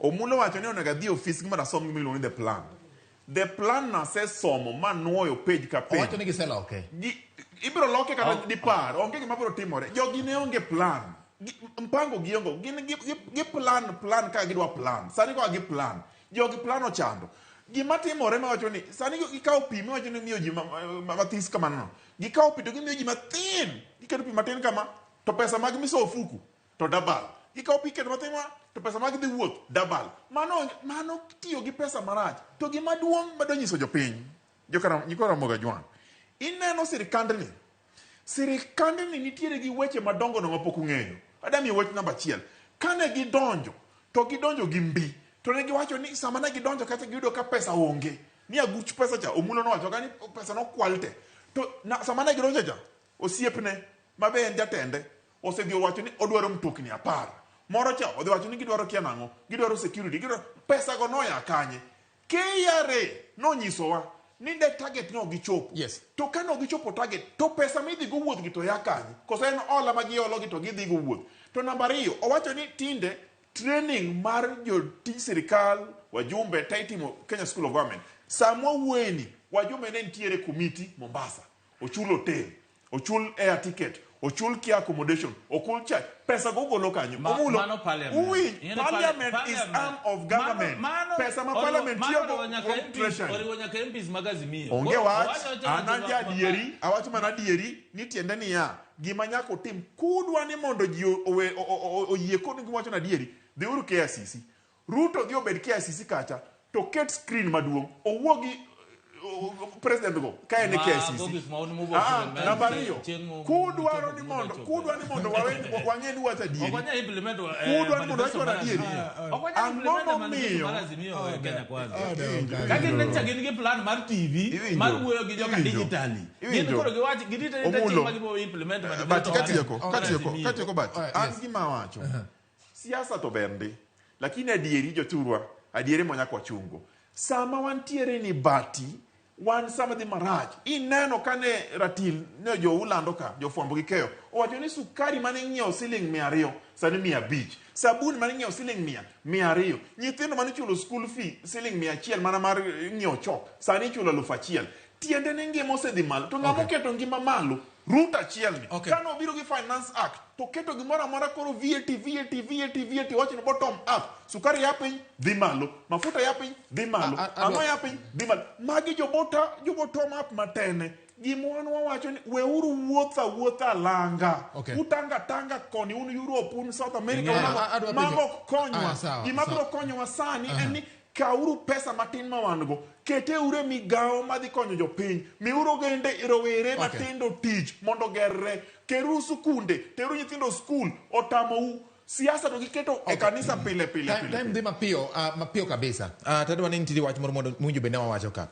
Omulo wacho ni onego adhi ofis gima rasom gima iluongo ni the plan. The plan na se somo manuoyo page ka page. Owacho ni giseloke. Ibiro loke kata dipar, onge gima biro timore. Jogi ne onge plan. Mpango giongo, gi plan ka gidwa plan. Sani ko gi plan. Jogi plan ochando. Gima timore ma wacho ni sani gikawo pi ma wacho ni miyo ji mathis kamano. Gikawo pi to gimiyo ji mathin. Giketo pi matin kama to pesa mag miso ofuku to dabal. Gikawo pi keto matin to pesa mag dhi wuoth dabal. Mano tiyo gi pesa marach. To gima duong' madonyiso jopiny. Nyikora Ramogi Ajwang'. Ineno sirikandni nitiere gi weche madongo no mapok ung'eyo. Adami wach namba 1. Kane gidonjo gi mbi. To ne giwacho ni sama ne gidonjo kata giyudo ka pesa onge. Ni aguch pesa cha Omulo no wacho ni pesa no kwalte. To sama ne gidonjo cha osiepne mabe en jatende osedhi wacho ni odwaro mtokni 10. Moro cha odhi wacho ni gidwaro kia nang'o, gidwaro security, gidwaro pesa go noya kanye. KRA no nyisowa ni the target no gichopo. Yes. To ka no gichopo target, to pesa midhi go wuoth gi to ya kanye. Koso en ola ma giolo gi to gidhi go wuoth. To namba 2, owacho ni tinde training mar jotij sirikal wajumbe taitimo Kenya School of Government. Samwa weni wajumbe ne ntiere committee Mombasa. Ochul hotel, ochul air ticket, ochul kia accommodation, ochul charge. Pesa go golo kanyo. Mano parliament. Parliament is arm of government. Pesa ma parliament tiyo go treasury. Oriwonya MPs magazimio. Onge wach, ananja dieri, awacho mana dieri, ni tiende ni ya. Gima nyako tim kudwa ni mondo ji oyie kod gima wacho na dieri. Dhe uru KICC. Ruto gi obed KICC kacha to ket screen maduong'. Owuogi president go ka en KICC. Namba 2. Kudwaro ni mondo wang'e ni wacha dieri. Okwanya implement kudwa ni mondo wacho na dieri. Ang'ono miyo Kenya kwanza. Kage necha gin gi plan mar TV mar wuoyo gi joka digitali. Gin koro giwacho gidita team magibo implement but katieko but an gima wacho. Siasa to bende, lakini adieri joturwa, adieri monyako chungo. Sama wantiere ni bati, sama di maraj. Ineno kane ratil, ne jo ulando ka, jo fuambo gi keyo. Owacho ni sukari mane ng'iewo siling 200, sani 500. Sabuni mane ng'iewo siling 200. Nyithindo mane chulo school fee siling 100 mana mar ng'iewo chok, sani chulo 1,000. Tiende ne ngima osedhi malo, to ng'amo keto ngima malo. Ruto achiel ni. Kano obiro gi Finance Act, to keto gimoro amora koro VAT, wacho ni bottom up. Sukari ya piny, dhi malo. Mafuta ya piny, dhi malo. Ang'o ya piny, dhi malo. Magi jo bottom up matene. Gimoro wawacho ni weuru wuotha langa. Tanga koni, un Europe, un South America, mago konywa. Gima biro konyowa sani en ni kauru pesa matin ma wango. Kete ure migao madhi konyo jopiny. Miuro gende rowere matindo tich mondo gerre. Keru sukunde, teru nyithindo school, otamou. Siasa to giketo e kanisa pile. Time di mapio kabisa. Tadwa ni ntiri wach moro mondo mwinjo bende wawacho ka.